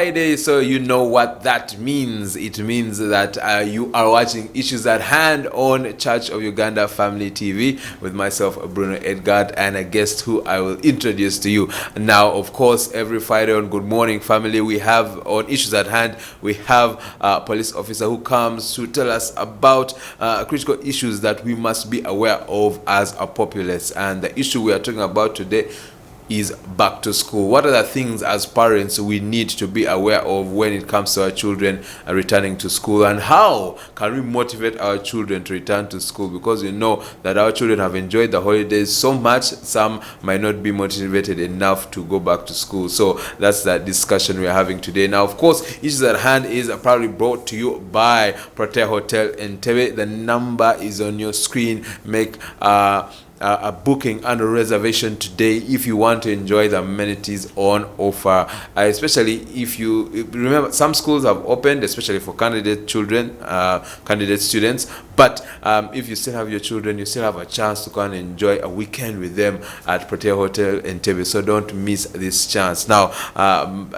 Friday, so you know what that means. It means that you are watching Issues at Hand on Church of Uganda Family TV with myself, Bruno Edgard, and a guest who I will introduce to you. Now, of course, every Friday on Good Morning Family, we have on Issues at Hand, we have a police officer who comes to tell us about critical issues that we must be aware of as a populace. And the issue we are talking about today is back to school. What are the things as parents we need to be aware of when it comes to our children returning to school, and how can we motivate our children to return to school? Because you know that our children have enjoyed the holidays so much, some might not be motivated enough to go back to school. So that's the discussion we are having today. Now, of course, Issues at Hand is proudly brought to you by Protea Hotel in Tebe. The number is on your screen. Make a booking and a reservation today if you want to enjoy the amenities on offer, especially if you remember some schools have opened, especially for candidate students, but if you still have your children, you still have a chance to go and enjoy a weekend with them at Protea Hotel in Tebe, so don't miss this chance. Now,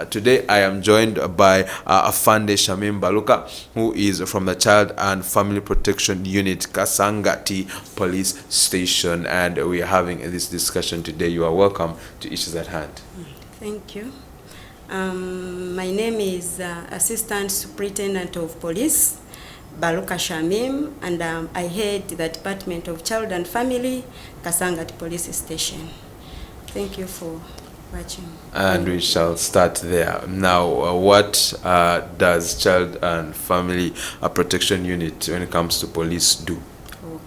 today I am joined by Afande Shamim Baluka, who is from the Child and Family Protection Unit, Kadsangati Police Station, and we are having this discussion today. You are welcome to Issues at Hand. Thank you. My name is Assistant Superintendent of Police, Baluka Shamim, and I head the Department of Child and Family, Kadsangati Police Station. Thank you for watching. And we shall start there. Now, what does Child and Family Protection Unit, when it comes to police, do?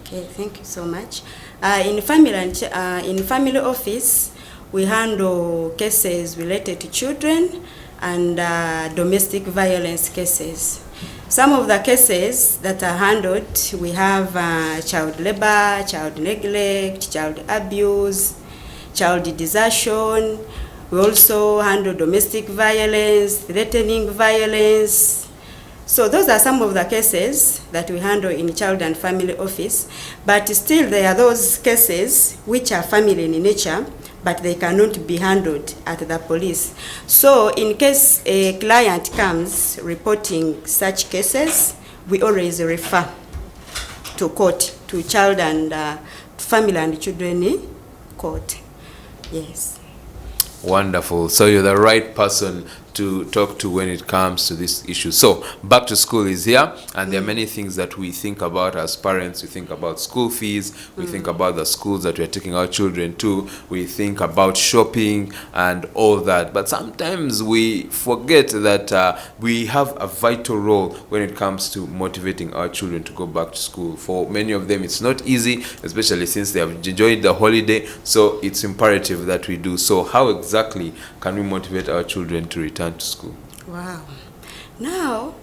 Okay, thank you so much. In family office, we handle cases related to children and domestic violence cases. Some of the cases that are handled, we have child labor, child neglect, child abuse, child desertion. We also handle domestic violence, threatening violence. So those are some of the cases that we handle in Child and Family Office, but still there are those cases which are family in nature, but they cannot be handled at the police. So in case a client comes reporting such cases, we always refer to court, to Child and Family and Children Court. Yes. Wonderful. So you're the right person to talk to when it comes to this issue. So back to school is here, and there are many things that we think about as parents. We think about school fees, we think about the schools that we're taking our children to, we think about shopping and all that. But sometimes we forget that we have a vital role when it comes to motivating our children to go back to school. For many of them, it's not easy, especially since they have enjoyed the holiday. So it's imperative that we do. So how exactly can we motivate our children to return to school? Wow. Now,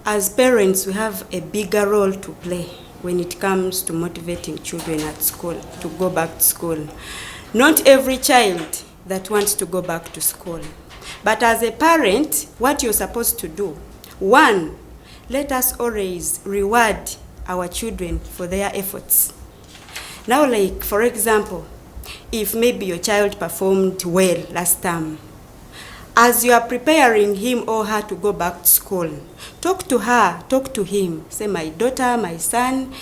as parents, we have a bigger role to play when it comes to motivating children at school to go back to school. Not every child that wants to go back to school. But as a parent, what you're supposed to do, one, let us always reward our children for their efforts. Now, like, for example, if maybe your child performed well last term, as you are preparing him or her to go back to school, talk to her, talk to him. Say, my daughter, my son,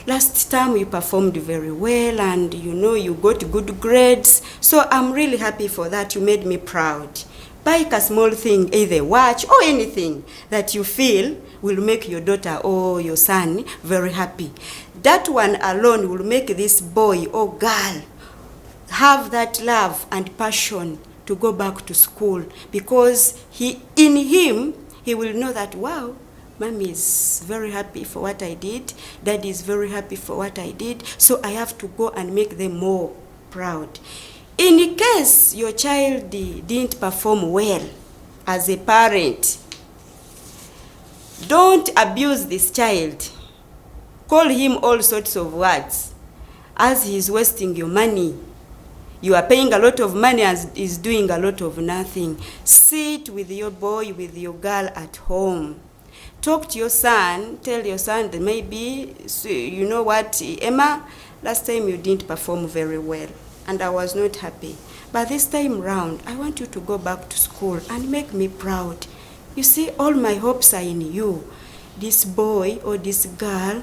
last time you performed very well and you got good grades. So I'm really happy for that. You made me proud. Buy a small thing, either watch or anything that you feel will make your daughter or your son very happy. That one alone will make this boy or girl have that love and passion to go back to school, because in him he will know that, wow, mommy is very happy for what I did, daddy is very happy for what I did, so I have to go and make them more proud. In case your child didn't perform well, as a parent, don't abuse this child. Call him all sorts of words as he's wasting your money. You are paying a lot of money and is doing a lot of nothing. Sit with your boy, with your girl at home. Talk to your son. Tell your son that maybe, you know what, Emma, last time you didn't perform very well and I was not happy. But this time round, I want you to go back to school and make me proud. You see, all my hopes are in you. This boy or this girl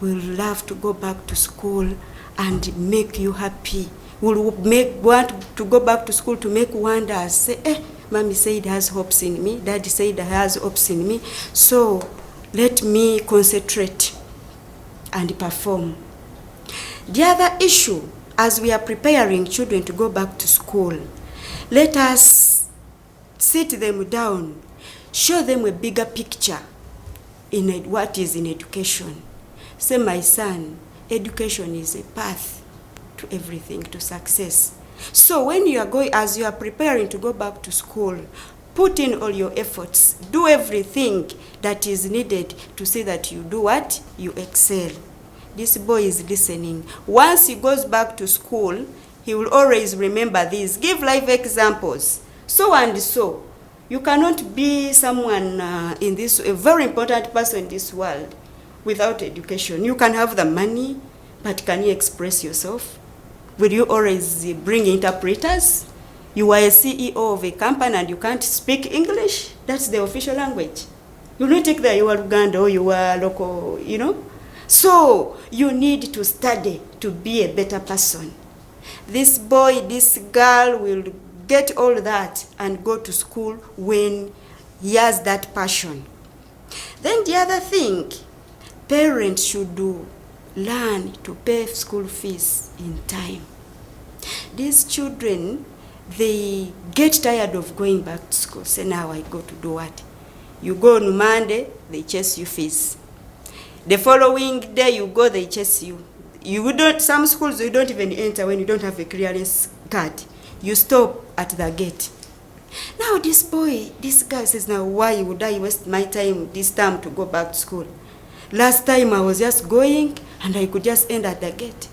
will love to go back to school and make you happy. Will want to go back to school to make wonders. Say, Mommy said has hopes in me. Daddy said has hopes in me. So let me concentrate and perform. The other issue, as we are preparing children to go back to school, let us sit them down, show them a bigger picture in what is in education. Say, my son, education is a path to everything, to success. So when you are going, as you are preparing to go back to school, put in all your efforts. Do everything that is needed to see that you do what? You excel. This boy is listening. Once he goes back to school, he will always remember this. Give life examples. So and so. You cannot be someone in this, a very important person in this world without education. You can have the money, but can you express yourself? Will you always bring interpreters? You are a CEO of a company and you can't speak English? That's the official language. You don't take that you are Uganda or you are local, you know? So you need to study to be a better person. This boy, this girl will get all that and go to school when he has that passion. Then the other thing, parents should learn to pay school fees in time. These children, they get tired of going back to school. Say, now I go to do what? You go on Monday, they chase you fees. The following day you go, they chase you. Some schools you don't even enter when you don't have a clearance card. You stop at the gate. Now this boy, this guy says, now why would I waste my time this time to go back to school? Last time I was just going and I could just end at the gate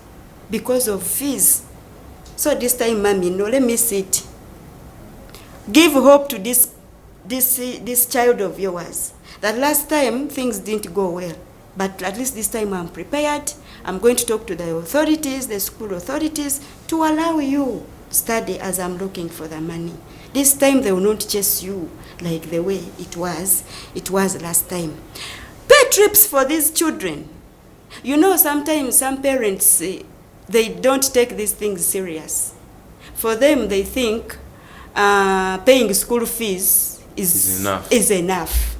because of fees. So this time, Mommy, no, let me sit. Give hope to this child of yours that last time things didn't go well. But at least this time I'm prepared. I'm going to talk to the authorities, the school authorities, to allow you study as I'm looking for the money. This time they will not chase you like the way it was last time. Pay trips for these children. You know, sometimes some parents, they don't take these things serious. For them, they think paying school fees is enough.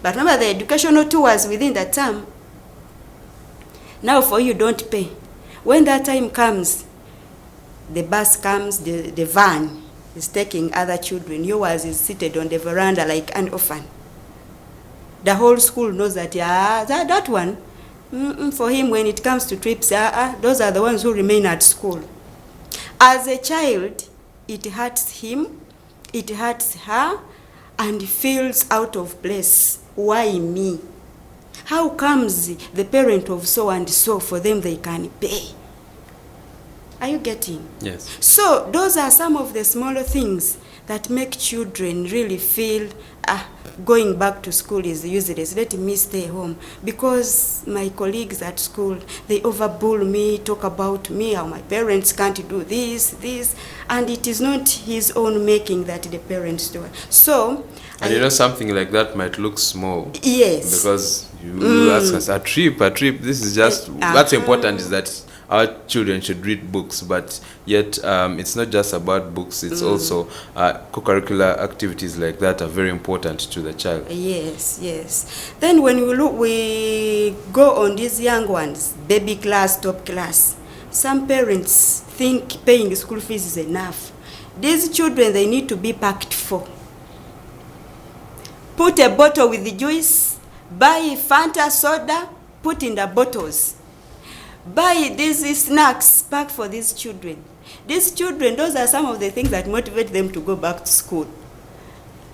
But remember, the educational tours within that term, now for you, don't pay. When that time comes, the bus comes, the van is taking other children. Yours is seated on the veranda like an orphan. The whole school knows that, that one, for him, when it comes to trips, those are the ones who remain at school. As a child, it hurts him, it hurts her, and feels out of place. Why me? How comes the parent of so and so, for them they can pay? Are you getting? Yes. So those are some of the smaller things that make children really feel, going back to school is useless. Let me stay home. Because my colleagues at school, they overbull me, talk about me, how my parents can't do this, and it is not his own making that the parents do. So, and you know, something like that might look small. Yes. Because you ask us, a trip, this is just, what's important is that our children should read books, but yet it's not just about books, it's also co-curricular activities like that are very important to the child. Yes, yes. Then when we go on these young ones, baby class, top class, some parents think paying school fees is enough. These children, they need to be packed for. Put a bottle with the juice, buy Fanta soda, put in the bottles. Buy these snacks, pack for these children. These children, those are some of the things that motivate them to go back to school.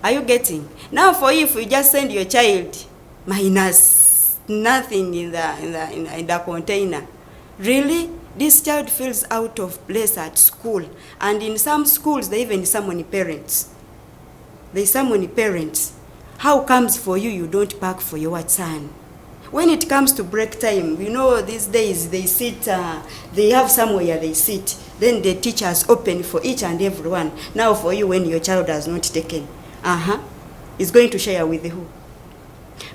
Are you getting? Now for you, if you just send your child minus nothing in the container, really, this child feels out of place at school. And in some schools, they even summon parents. They summon parents. How comes for you, you don't pack for your son? When it comes to break time, you know, these days they sit, they have somewhere they sit. Then the teachers open for each and every one. Now for you, when your child has not taken, is going to share with who?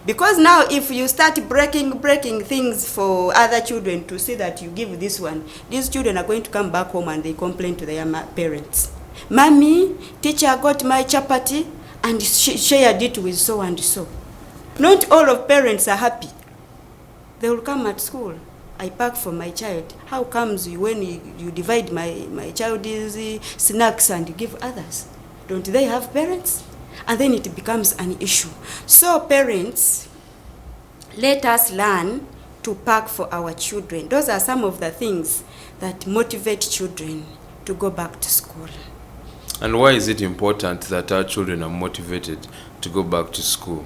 Because now if you start breaking things for other children to see that you give this one, these children are going to come back home and they complain to their parents. Mommy, teacher got my chapati and shared it with so and so. Not all of parents are happy. They will come at school. I pack for my child. How comes when you divide my child's snacks and give others? Don't they have parents? And then it becomes an issue. So parents, let us learn to pack for our children. Those are some of the things that motivate children to go back to school. And why is it important that our children are motivated to go back to school?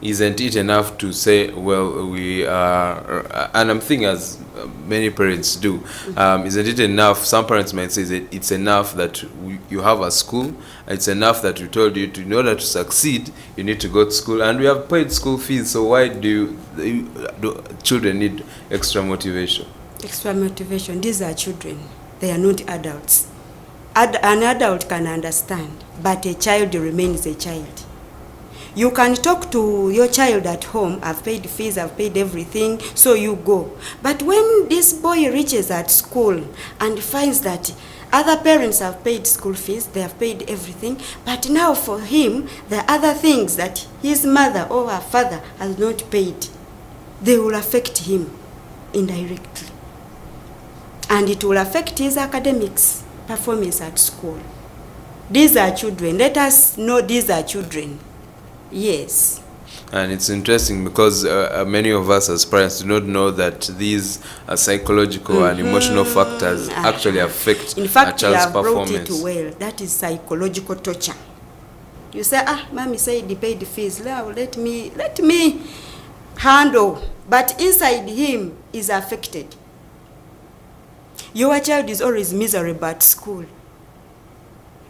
Isn't it enough to say, well, we are, and I'm thinking as many parents do, isn't it enough? Some parents might say that it's enough that you have a school, it's enough that we told you in order to succeed, you need to go to school, and we have paid school fees, so why do children need extra motivation? Extra motivation, these are children, they are not adults. An adult can understand, but a child remains a child. You can talk to your child at home, I've paid fees, I've paid everything, so you go. But when this boy reaches at school and finds that other parents have paid school fees, they have paid everything, but now for him, the other things that his mother or her father has not paid, they will affect him indirectly. And it will affect his academics performance at school. These are children. Let us know these are children. Yes. And it's interesting because many of us as parents do not know that these psychological and emotional factors actually affect a child's performance. In fact, you have brought it well. That is psychological torture. You say, mommy said he paid the fees. Now let me handle. But inside him is affected. Your child is always miserable at school.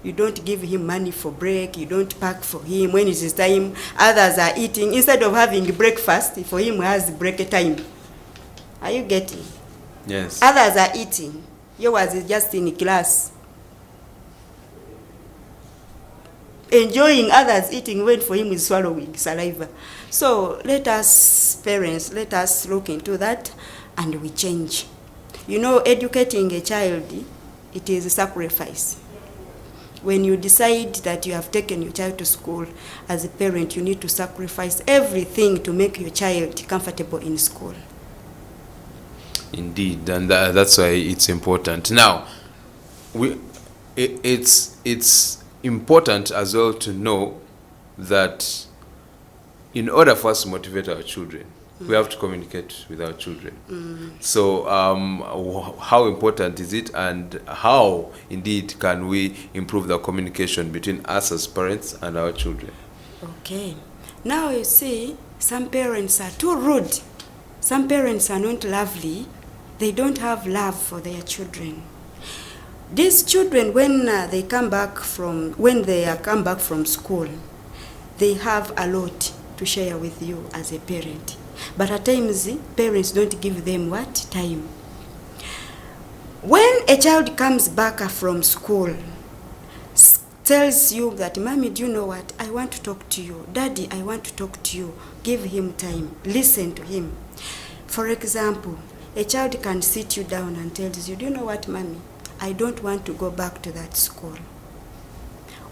You don't give him money for break. You don't pack for him. When it is time, others are eating. Instead of having breakfast, for him he has break time. Are you getting? Yes. Others are eating. Yours is just in class. Enjoying others eating when for him is swallowing saliva. So let us, parents, let us look into that and we change. You know, educating a child, it is a sacrifice. When you decide that you have taken your child to school, as a parent, you need to sacrifice everything to make your child comfortable in school. Indeed, and that's why it's important. Now, it's important as well to know that in order for us to motivate our children, we have to communicate with our children. So how important is it, and how indeed can we improve the communication between us as parents and our children? Okay. Now you see, some parents are too rude. Some parents are not lovely. They don't have love for their children. These children, when they come back from school, they have a lot to share with you as a parent. But at times, parents don't give them what? Time. When a child comes back from school, tells you that, Mommy, do you know what? I want to talk to you. Daddy, I want to talk to you. Give him time. Listen to him. For example, a child can sit you down and tells you, do you know what, Mommy? I don't want to go back to that school.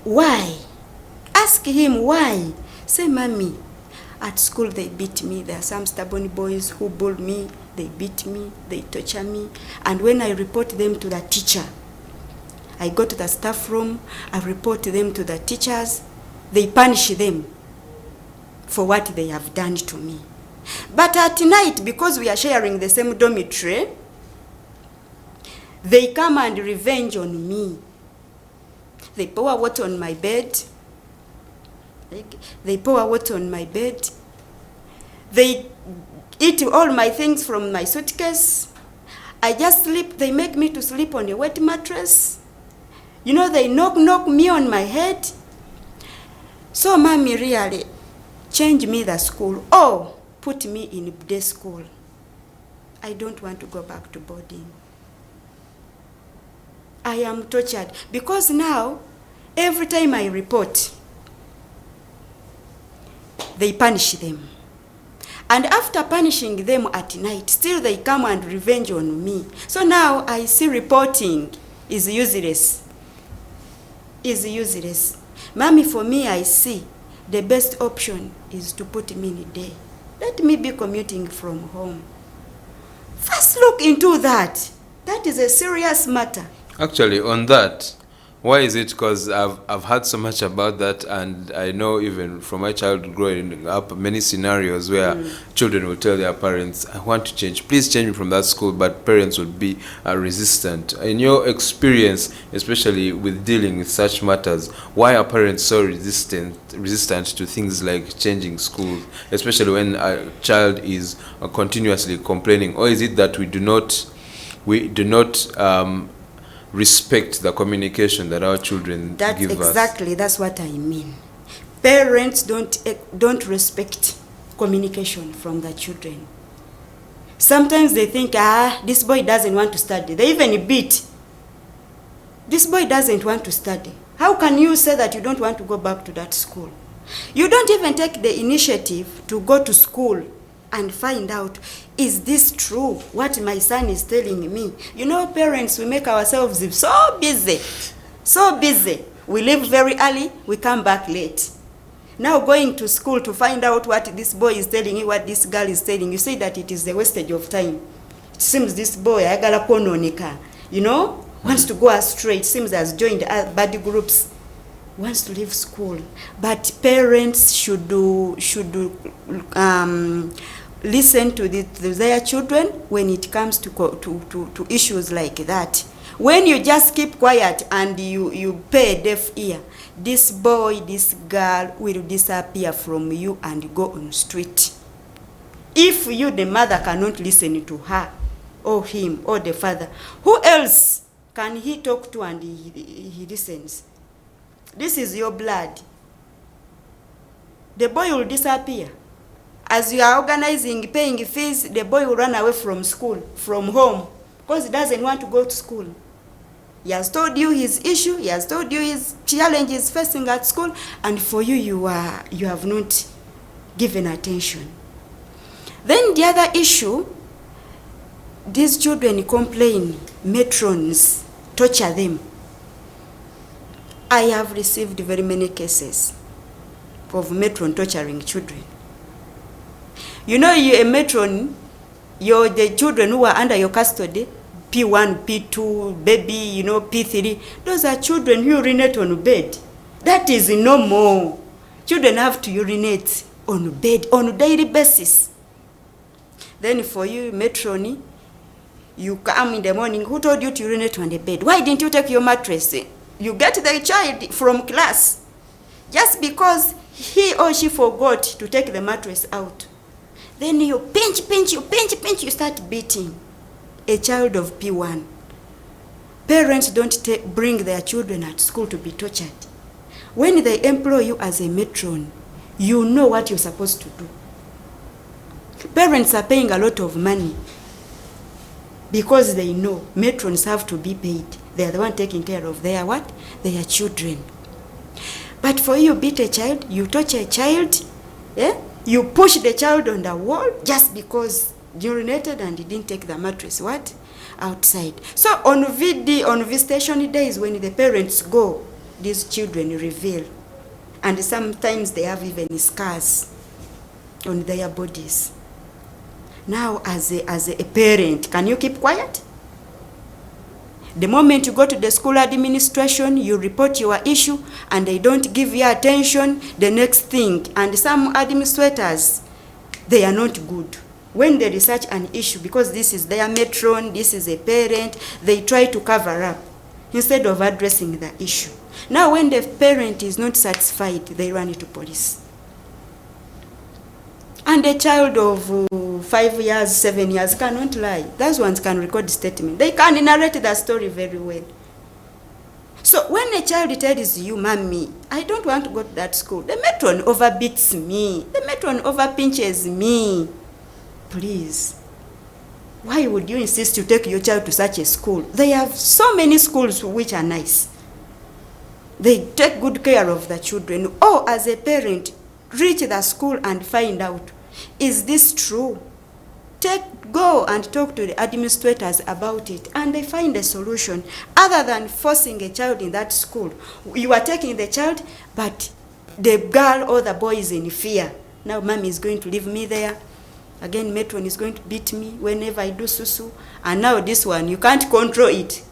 Why? Ask him why. Say, Mommy, at school they beat me. There are some stubborn boys who bully me. They beat me. They torture me. And when I report them to the teacher, I go to the staff room. I report them to the teachers. They punish them for what they have done to me. But at night, because we are sharing the same dormitory, they come and revenge on me. They pour water on my bed. They pour water on my bed. They eat all my things from my suitcase. I just sleep. They make me to sleep on a wet mattress. You know, they knock me on my head. So, Mommy, really, change me the school or put me in day school. I don't want to go back to boarding. I am tortured because now, every time I report, they punish them. And after punishing them at night, still they come and revenge on me. So now I see reporting is useless. Mommy, for me, I see the best option is to put me in a day. Let me be commuting from home. First look into that. That is a serious matter. Actually, on that, why is it? Because I've heard so much about that, and I know even from my childhood growing up, many scenarios where children will tell their parents, I want to change, please change me from that school, but parents would be resistant. In your experience, especially with dealing with such matters, why are parents so resistant to things like changing schools, especially when a child is continuously complaining? Or is it that we do not respect the communication that our children give us? Exactly, that's what I mean. Parents don't respect communication from the children. Sometimes they think, this boy doesn't want to study. They even beat. This boy doesn't want to study. How can you say that you don't want to go back to that school? You don't even take the initiative to go to school and find out, is this true, what my son is telling me? You know, parents, we make ourselves so busy. We leave very early, we come back late. Now going to school to find out what this boy is telling you, what this girl is telling you, say that it is the wastage of time. It seems this boy, wants to go astray. It seems has joined bad groups, wants to leave school. But parents should listen to their children when it comes to issues like that. When you just keep quiet and you pay a deaf ear, this boy, this girl will disappear from you and go on street. If you, the mother, cannot listen to her or him or the father, who else can he talk to and he listens? This is your blood. The boy will disappear. As you are organizing, paying fees, the boy will run away from school, from home, because he doesn't want to go to school. He has told you his issue, he has told you his challenges facing at school, and for you, you have not given attention. Then the other issue, these children complain, matrons torture them. I have received very many cases of matron torturing children. You know, you're a matron, you're the children who are under your custody, P1, P2, baby, P3. Those are children who urinate on bed. That is normal. Children have to urinate on bed on a daily basis. Then for you, matron, you come in the morning, who told you to urinate on the bed? Why didn't you take your mattress? You get the child from class just because he or she forgot to take the mattress out. Then you pinch, you start beating a child of P1. Parents don't bring their children at school to be tortured. When they employ you as a matron, you know what you're supposed to do. Parents are paying a lot of money because they know matrons have to be paid. They are the one taking care of their what? Their children. But for you beat a child, you torture a child, you push the child on the wall just because you urinated and you didn't take the mattress outside. So on visitation days when the parents go, these children reveal, and sometimes they have even scars on their bodies. Now as a parent, can you keep quiet? The moment you go to the school administration, you report your issue and they don't give you attention, the next thing, and some administrators, they are not good. When they research an issue, because this is their matron, this is a parent, they try to cover up instead of addressing the issue. Now when the parent is not satisfied, they run into police. And a child of 5 years, 7 years cannot lie. Those ones can record statement. They can narrate the story very well. So when a child tells you, Mommy, I don't want to go to that school, the matron overbeats me, the matron overpinches me. Please, why would you insist to take your child to such a school? They have so many schools which are nice. They take good care of the children. Or as a parent, reach the school and find out, is this true? Go and talk to the administrators about it, and they find a solution. Other than forcing a child in that school, you are taking the child, but the girl or the boy is in fear. Now mommy is going to leave me there. Again, matron is going to beat me whenever I do susu. And now this one, you can't control it.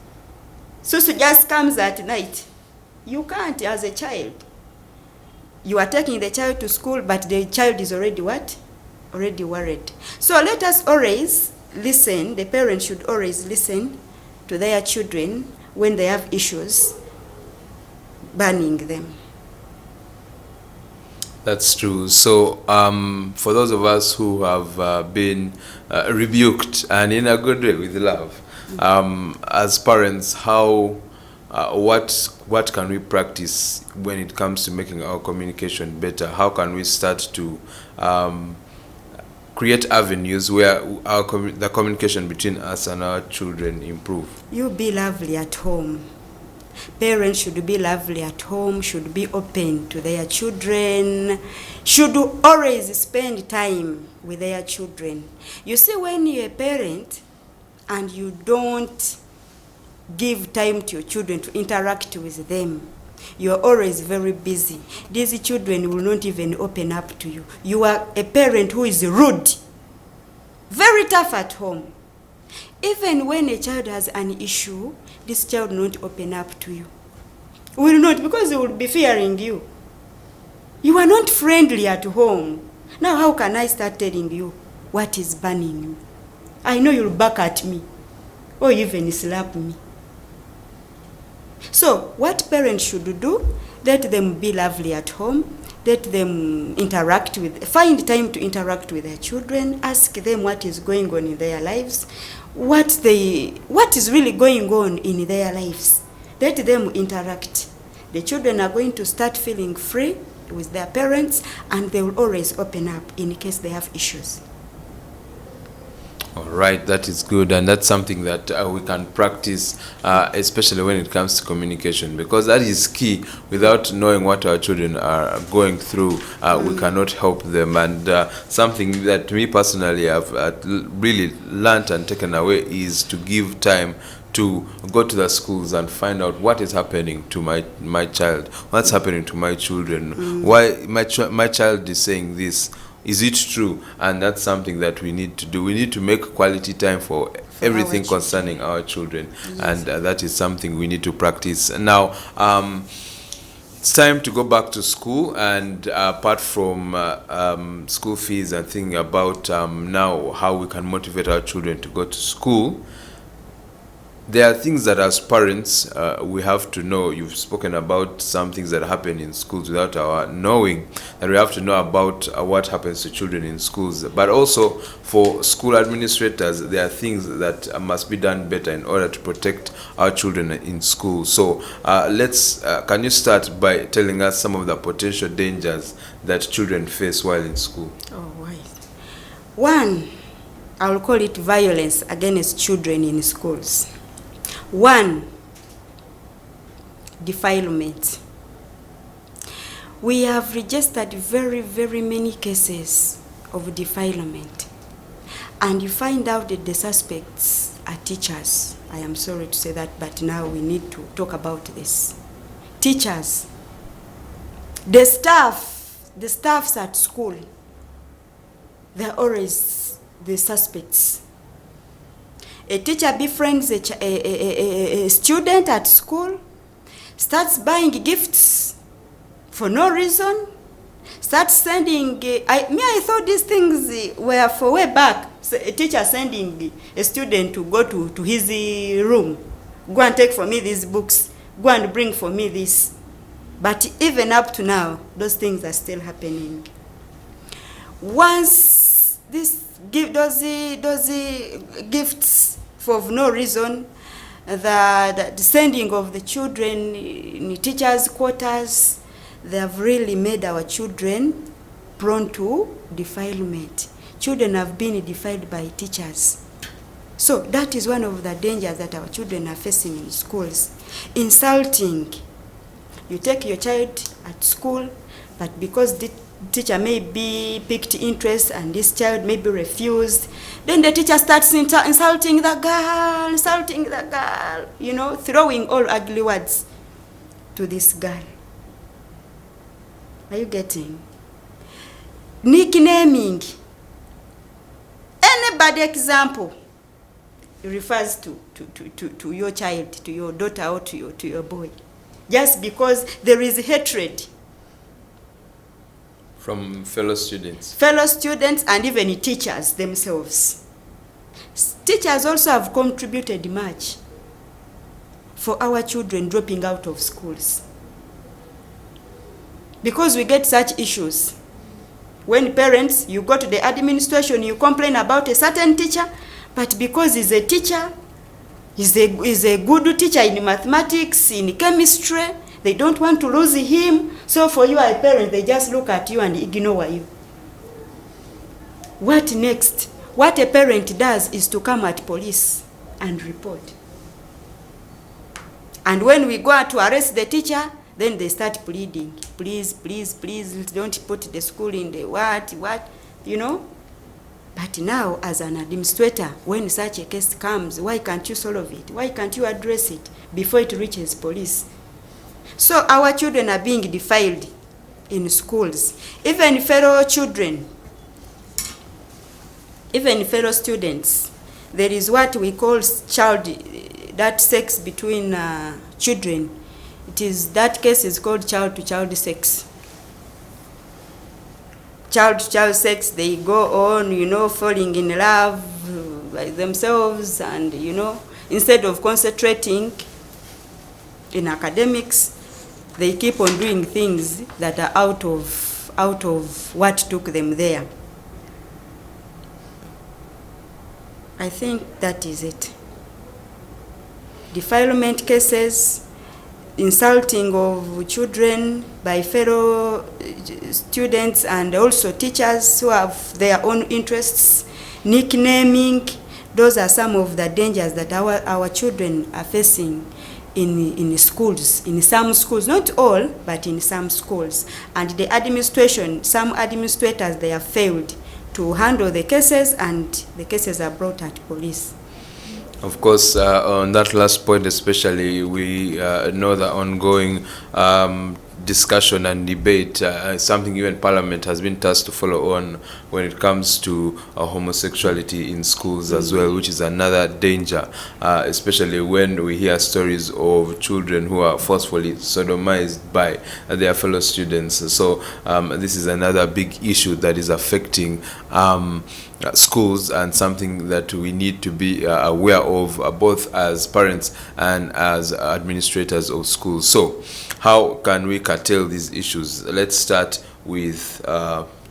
Susu just comes at night. You can't as a child. You are taking the child to school, but the child is already what? Already worried. So let us always listen. The parents should always listen to their children when they have issues, banning them. That's true. So for those of us who have been rebuked, and in a good way, with love, as parents, how what can we practice when it comes to making our communication better? How can we start to create avenues where the communication between us and our children improve? You be lovely at home. Parents should be lovely at home, should be open to their children, should always spend time with their children. You see, when you're a parent and you don't give time to your children to interact with them, you're always very busy. These children will not even open up to you. You are a parent who is rude, very tough at home. Even when a child has an issue, this child will not open up to you. Will not, because he will be fearing you. You are not friendly at home. Now how can I start telling you what is burning you? I know you'll back at me or even slap me. So what parents should do, let them be lovely at home, let them find time to interact with their children, ask them what is going on in their lives, what is really going on in their lives. Let them interact. The children are going to start feeling free with their parents, and they will always open up in case they have issues. All right, that is good, and that's something that we can practice, especially when it comes to communication, because that is key. Without knowing what our children are going through, we cannot help them. And something that me personally have really learned and taken away is to give time to go to the schools and find out what is happening to my child, what's happening to my children, why my child is saying this. Is it true? And that's something that we need to do. We need to make quality time for everything concerning our children. Yes. And that is something we need to practice. Now, it's time to go back to school, and apart from school fees and thinking about now how we can motivate our children to go to school, there are things that as parents we have to know. You've spoken about some things that happen in schools without our knowing, that we have to know about what happens to children in schools. But also for school administrators, there are things that must be done better in order to protect our children in school. So can you start by telling us some of the potential dangers that children face while in school? Oh, right. One, I will call it violence against children in schools. One, defilement. We have registered very, very many cases of defilement. And you find out that the suspects are teachers. I am sorry to say that, but now we need to talk about this. Teachers, the staffs at school, they're always the suspects. A teacher befriends a student at school, starts buying gifts for no reason, starts sending, I thought these things were for way back. So a teacher sending a student to go to his room, go and take for me these books, go and bring for me this. But even up to now, those things are still happening. Once those gifts for no reason, the sending of the children in teachers' quarters, they have really made our children prone to defilement. Children have been defiled by teachers. So that is one of the dangers that our children are facing in schools. Insulting. You take your child at school, but because teacher may be picked interest and this child may be refused. Then the teacher starts insulting the girl, throwing all ugly words to this girl. Are you getting? Nicknaming. Any bad example refers to your child, to your daughter, or to your boy, just because there is hatred from fellow students, and even teachers themselves. Teachers also have contributed much for our children dropping out of schools, because we get such issues. When parents, you go to the administration, you complain about a certain teacher, but because he's a teacher, he's a good teacher in mathematics, in chemistry, they don't want to lose him. So for you as a parent, they just look at you and ignore you. What next? What a parent does is to come at police and report. And when we go out to arrest the teacher, then they start pleading. Please, don't put the school in the what. But now, as an administrator, when such a case comes, why can't you solve it? Why can't you address it before it reaches police? So our children are being defiled in schools. Even fellow students. There is what we call that sex between children. That case is called child-to-child sex. Child-to-child sex, they go on, falling in love by themselves, and, instead of concentrating in academics, they keep on doing things that are out of what took them there. I think that is it. Defilement cases, insulting of children by fellow students and also teachers who have their own interests, nicknaming. Those are some of the dangers that our children are facing in schools, in some schools, not all, but in some schools. And the administration, some administrators, they have failed to handle the cases, and the cases are brought at police. Of course, on that last point especially, we know the ongoing discussion and debate, something even Parliament has been tasked to follow on when it comes to homosexuality in schools as well, which is another danger, especially when we hear stories of children who are forcefully sodomized by their fellow students. So this is another big issue that is affecting schools, and something that we need to be aware of, both as parents and as administrators of schools. So how can we curtail these issues? Let's start with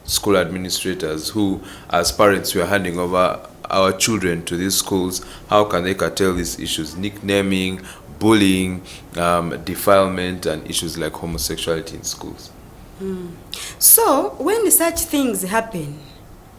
school administrators who, as parents, we are handing over our children to these schools. How can they curtail these issues? Nicknaming, bullying, defilement, and issues like homosexuality in schools. So when such things happen,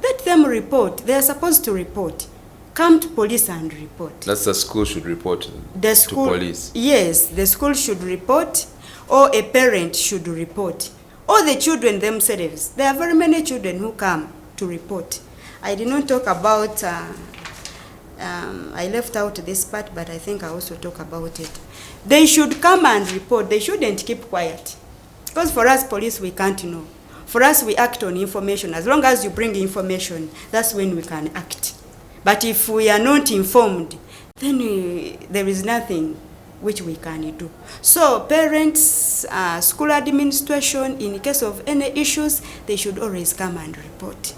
let them report. They are supposed to report. Come to police and report. That's the school should report to police. Yes, the school should report, or a parent should report, or the children themselves. There are very many children who come to report. I did not talk about, I left out this part, but I think I also talk about it. They should come and report. They shouldn't keep quiet. Because for us, police, we can't know. For us, we act on information. As long as you bring information, that's when we can act. But if we are not informed, then there is nothing which we can do. So parents, school administration, in case of any issues, they should always come and report.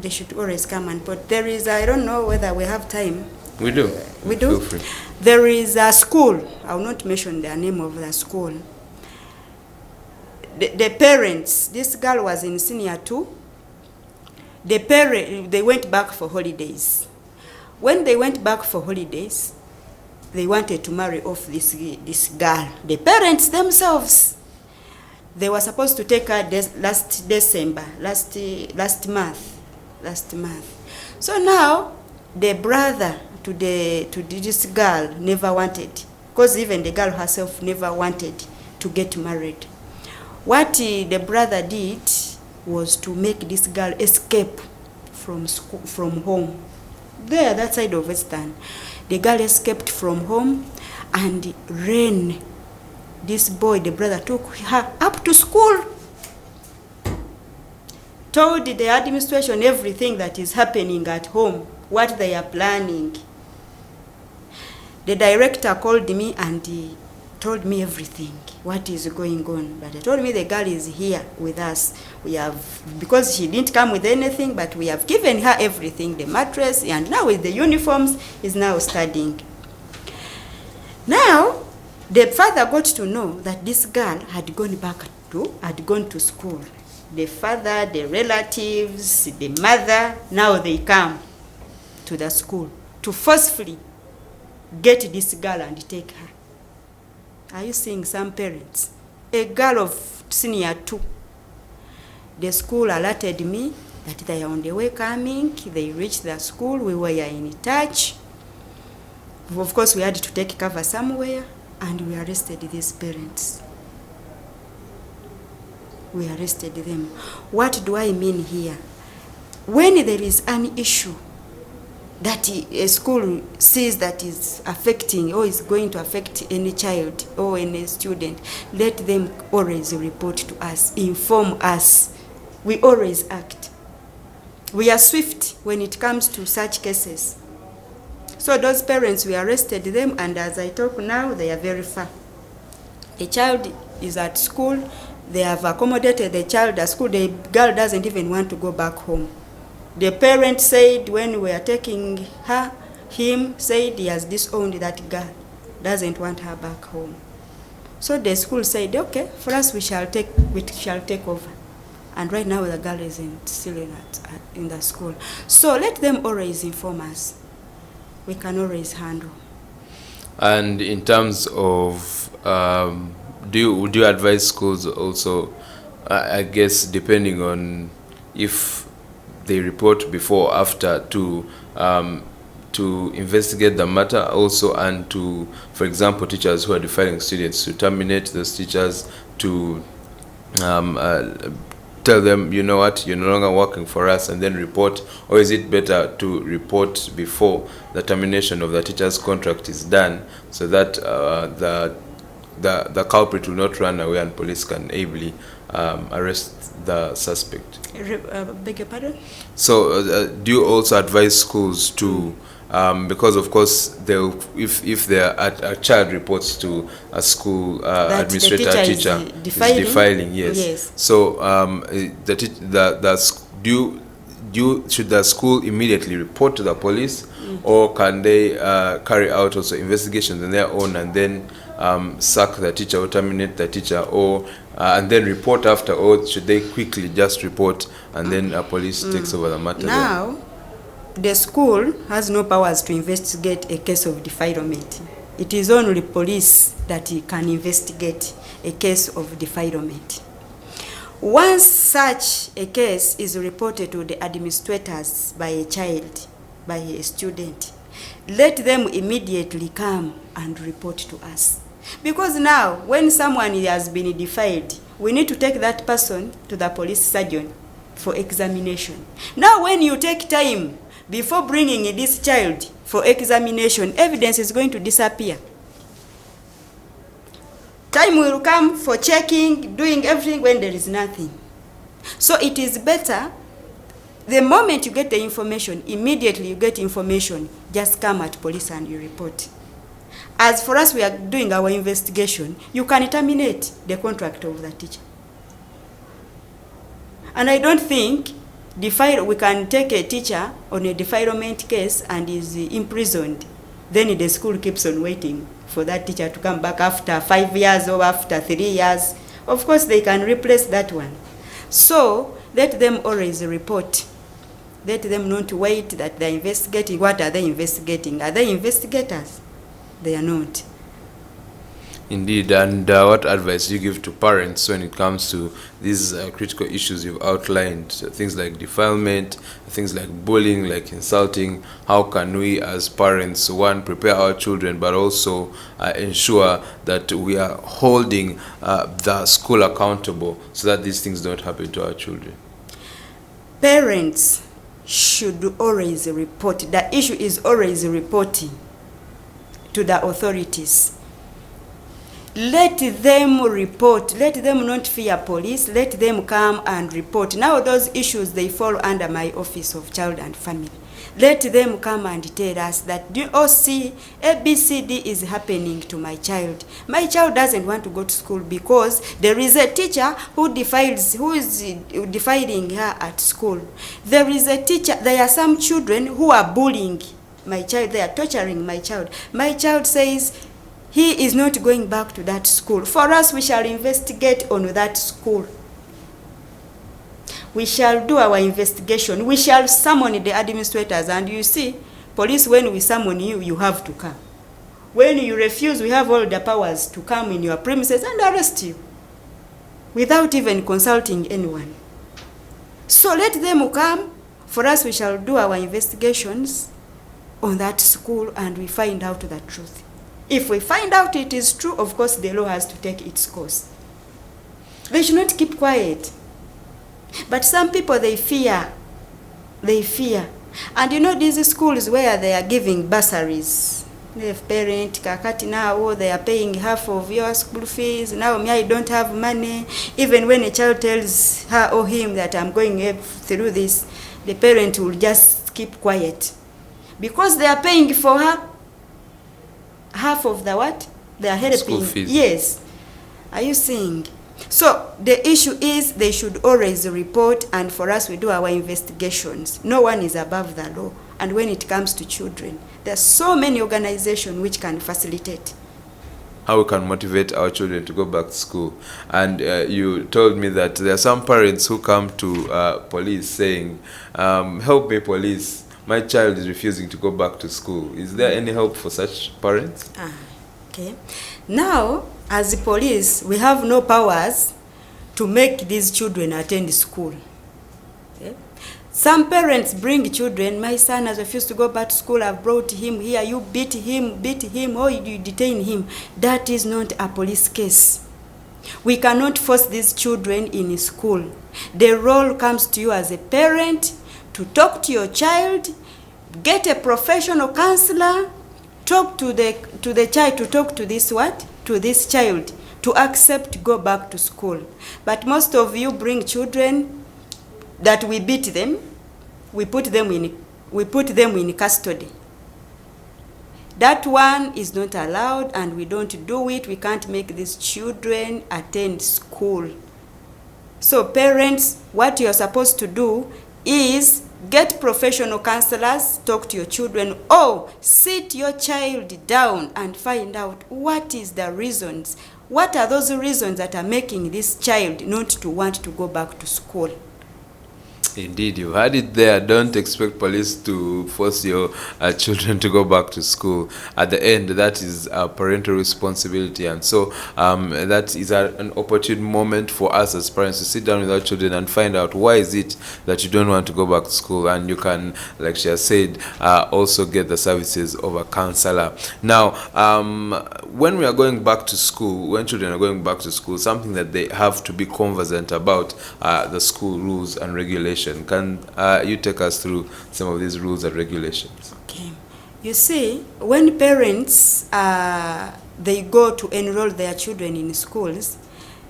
They should always come and report. There is, I don't know whether we have time. We do. We do? Feel free. There is a school. I will not mention the name of the school. The parents, this girl was in senior 2. They went back for holidays. When they went back for holidays, they wanted to marry off this girl. The parents themselves, they were supposed to take her last month. So now the brother to this girl never wanted, because even the girl herself never wanted to get married. What the brother did was to make this girl escape from school, from home. There, that side of Western. The girl escaped from home and ran. This boy, the brother, took her up to school, told the administration everything that is happening at home, what they are planning. The director called me and he told me everything, what is going on. But he told me the girl is here with us. We have, because she didn't come with anything, but we have given her everything, the mattress, and now with the uniforms, is now studying. Now, the father got to know that this girl had gone to school. The father, the relatives, the mother, now they come to the school to forcefully get this girl and take her. Are you seeing some parents? A girl of senior 2. The school alerted me that they are on the way coming. They reached the school. We were in touch. Of course, we had to take cover somewhere, and we arrested these parents. We arrested them. What do I mean here? When there is an issue that a school sees that is affecting or is going to affect any child or any student, let them always report to us, inform us. We always act. We are swift when it comes to such cases. So those parents, we arrested them, and as I talk now, they are very far. The child is at school. They have accommodated the child at school. The girl doesn't even want to go back home. The parent said when we are taking him said he has disowned that girl, doesn't want her back home. So the school said, okay, for us we shall take over. And right now the girl is still in the school. So let them always inform us. We can always handle. And in terms of, do you advise schools also, I guess depending on if they report before or after, to investigate the matter also, and to, for example, teachers who are defiling students, to terminate those teachers, to tell them, you know what, you're no longer working for us, and then report? Or is it better to report before the termination of the teacher's contract is done, so that the culprit will not run away and police can ably arrest the suspect? Beg your pardon? So do you also advise schools to, because of course if a child reports to a school administrator, teacher is defiling, yes. So should the school immediately report to the police, or can they carry out also investigations on their own and then sack the teacher or terminate the teacher, or and then report after, or should they quickly just report and then police takes over the matter? Now, the school has no powers to investigate a case of defilement. It is only police that can investigate a case of defilement. Once such a case is reported to the administrators by a child, by a student, let them immediately come and report to us. Because now, when someone has been defiled, we need to take that person to the police surgeon for examination. Now, when you take time before bringing this child for examination, evidence is going to disappear. Time will come for checking, doing everything when there is nothing. So it is better, the moment you get the information, immediately you get information, just come at police and you report. As for us, we are doing our investigation, you can terminate the contract of the teacher. And I don't think we can take a teacher on a defilement case and is imprisoned. Then the school keeps on waiting for that teacher to come back after 5 years or after 3 years. Of course, they can replace that one. So let them always report. Let them not wait that they're investigating. What are they investigating? Are they investigators? They are not. Indeed, and what advice do you give to parents when it comes to these critical issues you've outlined, so things like defilement, things like bullying, like insulting? How can we as parents, one, prepare our children, but also ensure that we are holding the school accountable so that these things don't happen to our children? Parents should always report. The issue is always reporting to the authorities. Let them report. Let them not fear police. Let them come and report. Now those issues, they fall under my Office of Child and Family. Let them come and tell us that see, ABCD is happening to my child. My child doesn't want to go to school because there is a teacher who is defiling her at school. There is a teacher. There are some children who are bullying my child. They are torturing my child. My child says he is not going back to that school. For us, we shall investigate on that school. We shall do our investigation. We shall summon the administrators. And you see, police, when we summon you, you have to come. When you refuse, we have all the powers to come in your premises and arrest you without even consulting anyone. So let them come. For us, we shall do our investigations on that school and we find out the truth. If we find out it is true, of course, the law has to take its course. They should not keep quiet. But some people, they fear. They fear. And you know, these schools where they are giving bursaries. They have parent, kakati now, they are paying half of your school fees. Now, me, I don't have money. Even when a child tells her or him that I'm going through this, the parent will just keep quiet. Because they are paying for her half of the what? They are helping. School fees. Yes. Are you seeing? So the issue is they should always report, and for us, we do our investigations. No one is above the law. And when it comes to children, there are so many organizations which can facilitate. How we can motivate our children to go back to school. And you told me that there are some parents who come to police saying, help me, police. My child is refusing to go back to school. Is there any help for such parents? Okay. Now, as the police, we have no powers to make these children attend school. Okay? Some parents bring children. My son has refused to go back to school. I've brought him here. You beat him, or you detain him. That is not a police case. We cannot force these children in school. The role comes to you as a parent to talk to your child, get a professional counselor, talk to the child, to talk to this what? To this child, to accept to go back to school. But most of you bring children that we beat them, we put them in custody. That one is not allowed, and we don't do it. We can't make these children attend school. So parents, what you're supposed to do is get professional counselors, talk to your children, or sit your child down and find out what is the reasons. What are those reasons that are making this child not to want to go back to school? Indeed, you had it there. Don't expect police to force your children to go back to school. At the end, that is a parental responsibility. And so that is an opportune moment for us as parents to sit down with our children and find out why is it that you don't want to go back to school. And you can, like she has said, also get the services of a counselor. Now, when we are going back to school, when children are going back to school, something that they have to be conversant about the school rules and regulations. Can you take us through some of these rules and regulations? Okay. You see, when parents they go to enroll their children in schools,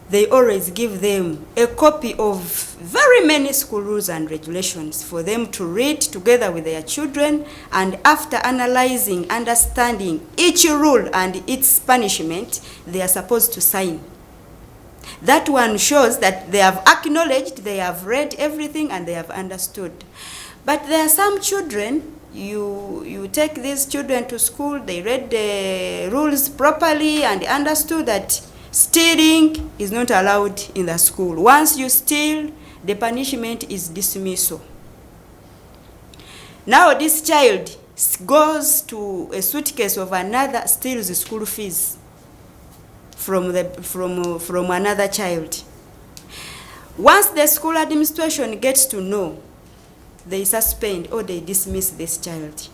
they always give them a copy of very many school rules and regulations for them to read together with their children, and after analyzing, understanding each rule and its punishment, they are supposed to sign. That one shows that they have acknowledged, they have read everything, and they have understood. But there are some children, you take these children to school, they read the rules properly and understood that stealing is not allowed in the school. Once you steal, the punishment is dismissal. Now this child goes to a suitcase of another, steals the school fees from another child. Once the school administration gets to know, they suspend or they dismiss this child.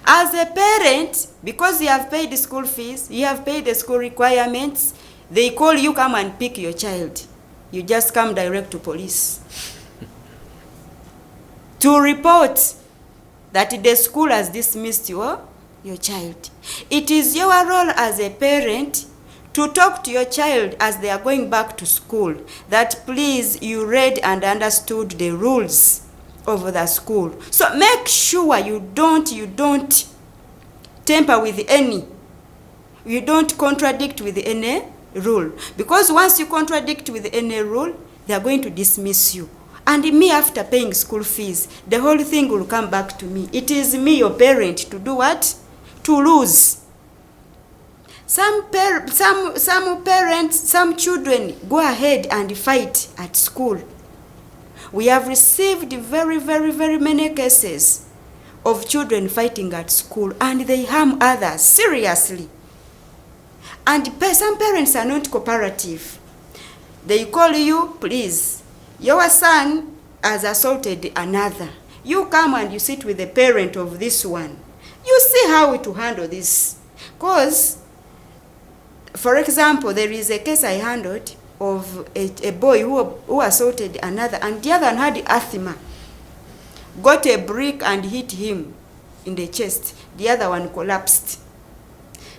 As a parent, because you have paid the school fees, you have paid the school requirements, they call you, come and pick your child. You just come direct to police to report that the school has dismissed your child. It is your role as a parent to talk to your child as they are going back to school, that please, you read and understood the rules of the school. So make sure you don't tamper with any, you don't contradict with any rule. Because once you contradict with any rule, they are going to dismiss you. And me, after paying school fees, the whole thing will come back to me. It is me, your parent, to do what? To lose. Some parents, some children go ahead and fight at school. We have received very, very, very many cases of children fighting at school, and they harm others seriously. And some parents are not cooperative. They call you, please, your son has assaulted another. You come and you sit with the parent of this one. You see how to handle this. Because, for example, there is a case I handled of a boy who assaulted another, and the other one had asthma. Got a brick and hit him in the chest. The other one collapsed.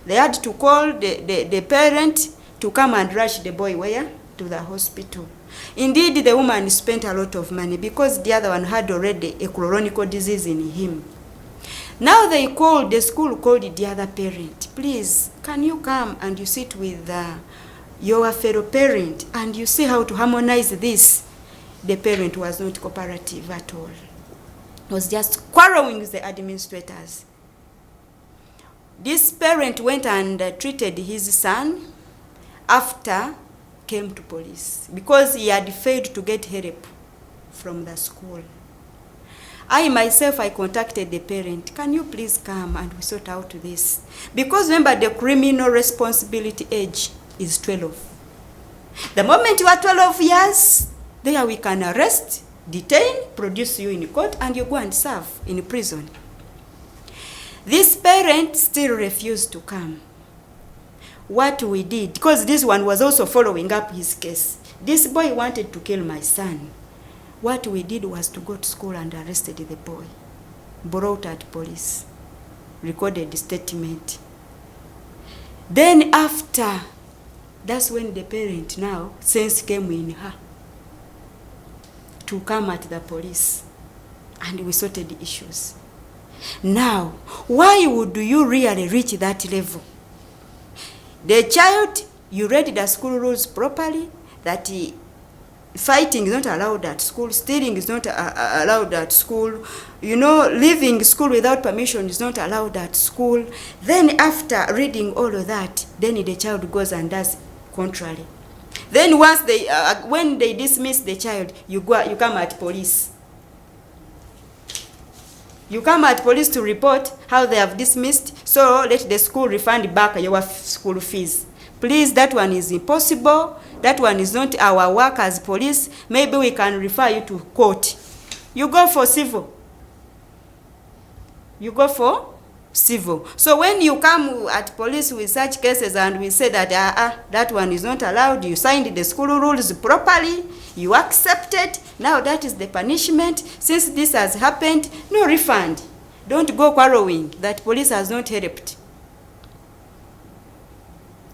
They had to call the parent to come and rush the boy where? To the hospital. Indeed, the woman spent a lot of money because the other one had already a chronic disease in him. Now the school called the other parent. Please, can you come and you sit with your fellow parent and you see how to harmonize this? The parent was not cooperative at all. Was just quarreling with the administrators. This parent went and treated his son, after came to police because he had failed to get help from the school. I myself, I contacted the parent. Can you please come and we sort out this? Because remember, the criminal responsibility age is 12. The moment you are 12 years, there we can arrest, detain, produce you in court, and you go and serve in prison. This parent still refused to come. What we did, because this one was also following up his case. This boy wanted to kill my son. What we did was to go to school and arrested the boy, brought at police, recorded the statement. Then after, that's when the parent now, sense came in her to come at the police, and we sorted the issues. Now, why would you really reach that level? The child, you read the school rules properly, that fighting is not allowed at school, stealing is not allowed at school, leaving school without permission is not allowed at school. Then after reading all of that, then the child goes and does contrary. Then once when they dismiss the child, you come at police. You come at police to report how they have dismissed, so let the school refund back your school fees. Please, that one is impossible. That one is not our work as police. Maybe we can refer you to court. You go for civil. You go for civil. So when you come at police with such cases and we say that that one is not allowed, you signed the school rules properly, you accepted, now that is the punishment. Since this has happened, no refund. Don't go quarreling that police has not helped.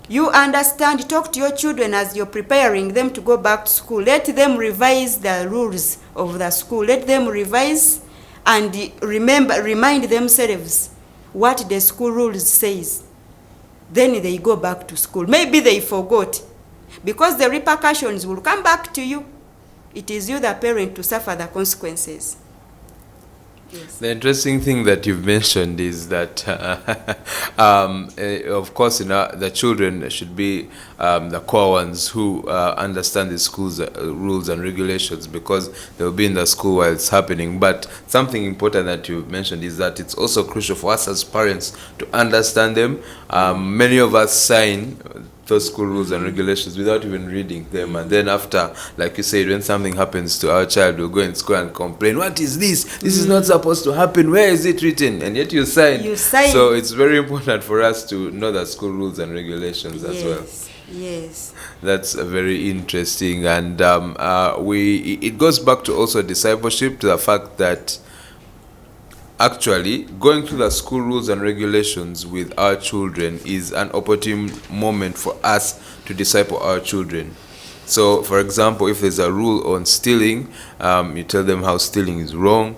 You understand, talk to your children as you're preparing them to go back to school. Let them revise the rules of the school. Let them revise and remind themselves what the school rules says. Then they go back to school. Maybe they forgot, because the repercussions will come back to you. It is you, the parent, to suffer the consequences. Yes. The interesting thing that you've mentioned is that, of course, the children should be the core ones who understand the school's rules and regulations, because they'll be in the school while it's happening. But something important that you mentioned is that it's also crucial for us as parents to understand them. Many of us sign those school rules and regulations without even reading them. And then after, like you said, when something happens to our child, we'll go in school and complain, what is this? This is not supposed to happen. Where is it written? And yet you sign. So it's very important for us to know the school rules and regulations as well. Yes. That's very interesting. And it goes back to also discipleship, to the fact that actually going through the school rules and regulations with our children is an opportune moment for us to disciple our children. So, for example, if there's a rule on stealing, you tell them how stealing is wrong.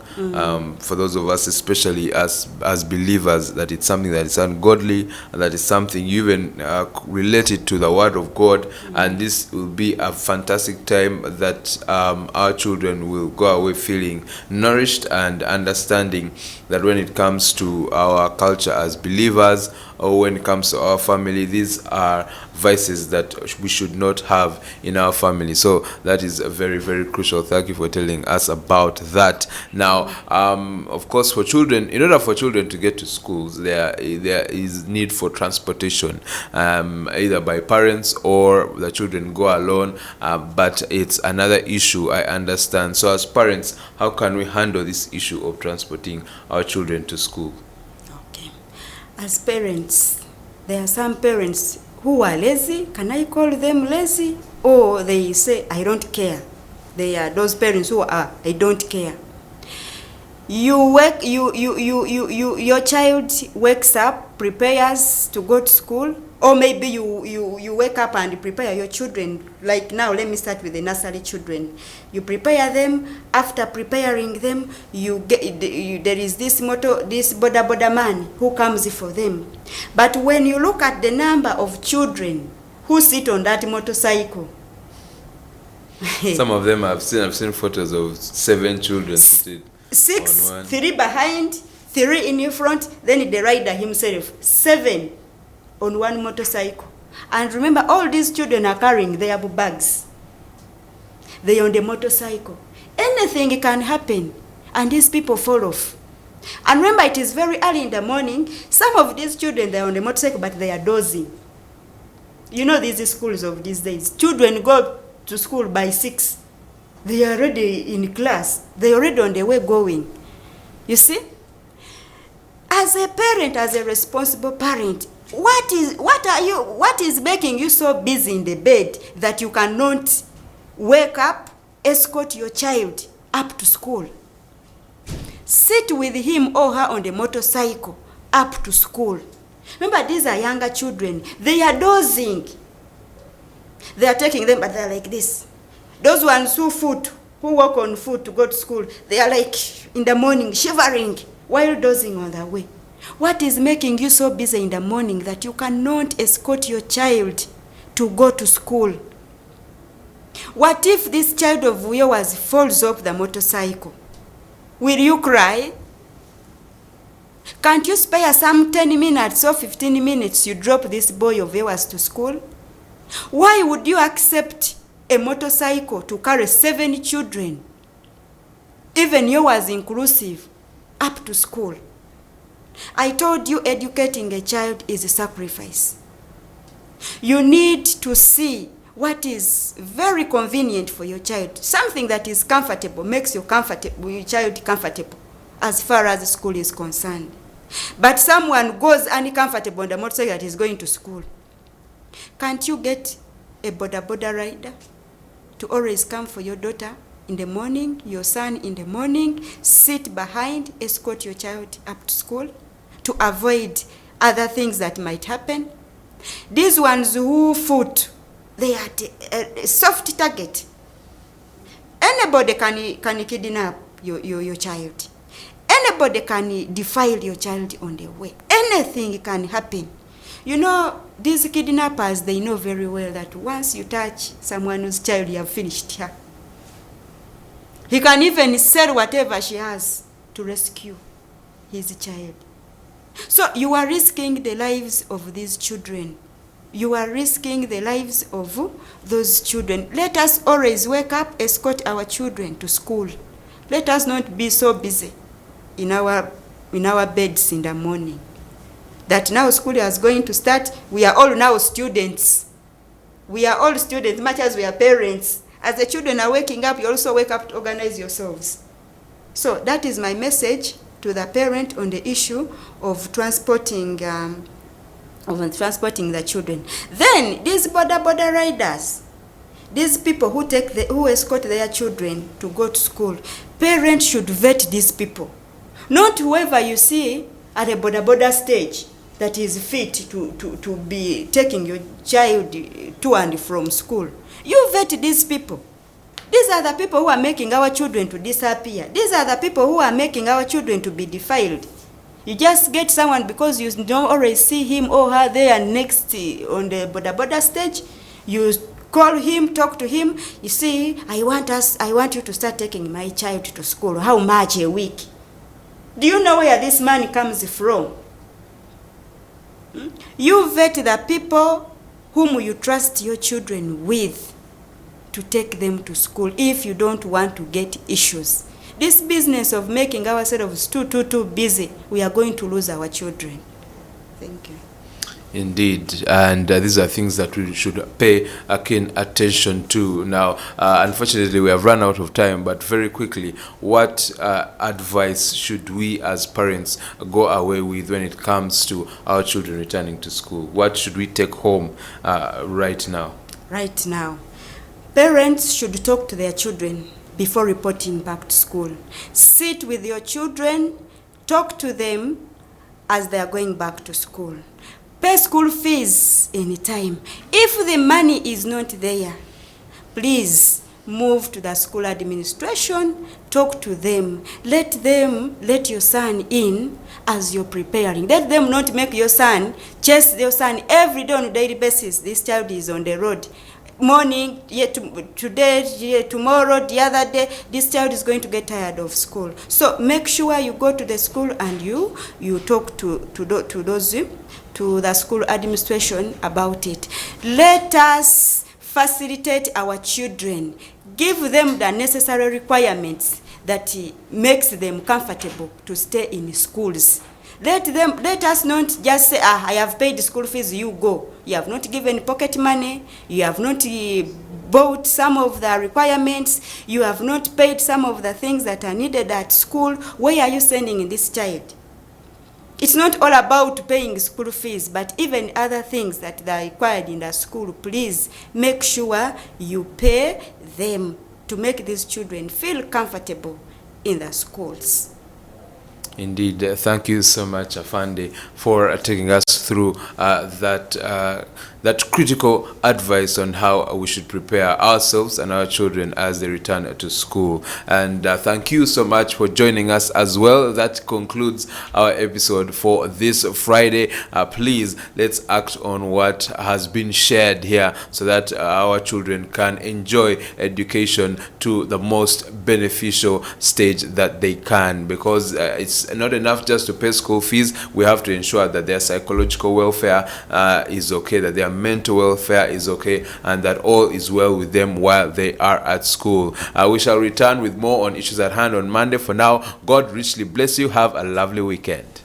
For those of us, especially as believers, that it's something that is ungodly, and that is something you even related to the Word of God. And this will be a fantastic time that our children will go away feeling nourished and understanding that when it comes to our culture as believers, or when it comes to our family, these are vices that we should not have in our family. So that is very, very crucial. Thank you for telling us about that. Now, of course, for children, in order for children to get to schools, there is need for transportation, either by parents or the children go alone. But it's another issue, I understand. So as parents, how can we handle this issue of transporting our children to school? As parents, there are some parents who are lazy. Can I call them lazy? Or they say, I don't care. They are those parents who are, I don't care. Your child wakes up, prepares to go to school, or maybe you wake up and prepare your children. Like now, let me start with the nursery children. You prepare them. After preparing them, there is this boda man who comes for them. But when you look at the number of children who sit on that motorcycle, some of them I've seen photos of 7 children seated. 6, 3 behind, 3 in front, then the rider himself, 7 on one motorcycle. And remember, all these children are carrying their bags. They are on the motorcycle. Anything can happen, and these people fall off. And remember, it is very early in the morning. Some of these children, they are on the motorcycle, but they are dozing. You know these schools of these days. Children go to school by 6. They are already in class. They are already on their way going. You see? As a parent, as a responsible parent, what is making you so busy in the bed that you cannot wake up, escort your child up to school? Sit with him or her on the motorcycle up to school. Remember, these are younger children. They are dozing. They are taking them, but they are like this. Those ones who walk on foot to go to school, they are like in the morning shivering while dozing on their way. What is making you so busy in the morning that you cannot escort your child to go to school? What if this child of yours falls off the motorcycle? Will you cry? Can't you spare some 10 minutes or 15 minutes you drop this boy of yours to school? Why would you accept a motorcycle to carry 7 children, even yours inclusive, up to school? I told you educating a child is a sacrifice. You need to see what is very convenient for your child. Something that is comfortable, makes your child comfortable as far as school is concerned. But someone goes uncomfortable on the motorcycle that is going to school. Can't you get a boda rider to always come for your daughter in the morning, your son in the morning, sit behind, escort your child up to school to avoid other things that might happen? These ones who foot, they are a soft target. Anybody can kidnap your child. Anybody can defile your child on the way. Anything can happen. You know, these kidnappers, they know very well that once you touch someone's child, you have finished her. He can even sell whatever she has to rescue his child. So you are risking the lives of these children. You are risking the lives of those children. Let us always wake up, escort our children to school. Let us not be so busy in our beds in the morning that now school is going to start. We are all now students. We are all students, much as we are parents. As the children are waking up, you also wake up to organize yourselves. So that is my message to the parent on the issue of transporting the children. Then these border riders, these people who escort their children to go to school, parents should vet these people. Not whoever you see at a border stage that is fit to be taking your child to and from school. You vet these people. These are the people who are making our children to disappear. These are the people who are making our children to be defiled. You just get someone because you don't always see him or her there next on the border stage. You call him, talk to him. You see, I want you to start taking my child to school. How much a week? Do you know where this money comes from? You vet the people whom you trust your children with to take them to school if you don't want to get issues. This business of making ourselves too busy, we are going to lose our children. Thank you. Indeed, and these are things that we should pay keen attention to. Now, unfortunately, we have run out of time, but very quickly, what advice should we as parents go away with when it comes to our children returning to school? What should we take home right now? Right now, parents should talk to their children before reporting back to school. Sit with your children, talk to them as they are going back to school. Pay school fees anytime. If the money is not there, please move to the school administration, talk to them. Let your son in as you're preparing. Let them not make your son, chase your son every day on a daily basis. This child is on the road. Morning, today, tomorrow, the other day, this child is going to get tired of school. So make sure you go to the school and you talk to the school administration about it. Let us facilitate our children. Give them the necessary requirements that makes them comfortable to stay in schools. Let us not just say, I have paid the school fees, you go. You have not given pocket money. You have not bought some of the requirements. You have not paid some of the things that are needed at school. Where are you sending this child? It's not all about paying school fees, but even other things that are required in the school. Please make sure you pay them to make these children feel comfortable in the schools. Indeed, thank you so much, Afande, for taking us through that critical advice on how we should prepare ourselves and our children as they return to school. And thank you so much for joining us as well. That concludes our episode for this Friday. Please, let's act on what has been shared here so that our children can enjoy education to the most beneficial stage that they can, because it's not enough just to pay school fees. We have to ensure that their psychological welfare is okay, that their mental welfare is okay, and that all is well with them while they are at school. We shall return with more on issues at hand on Monday. For now, God richly bless you. Have a lovely weekend.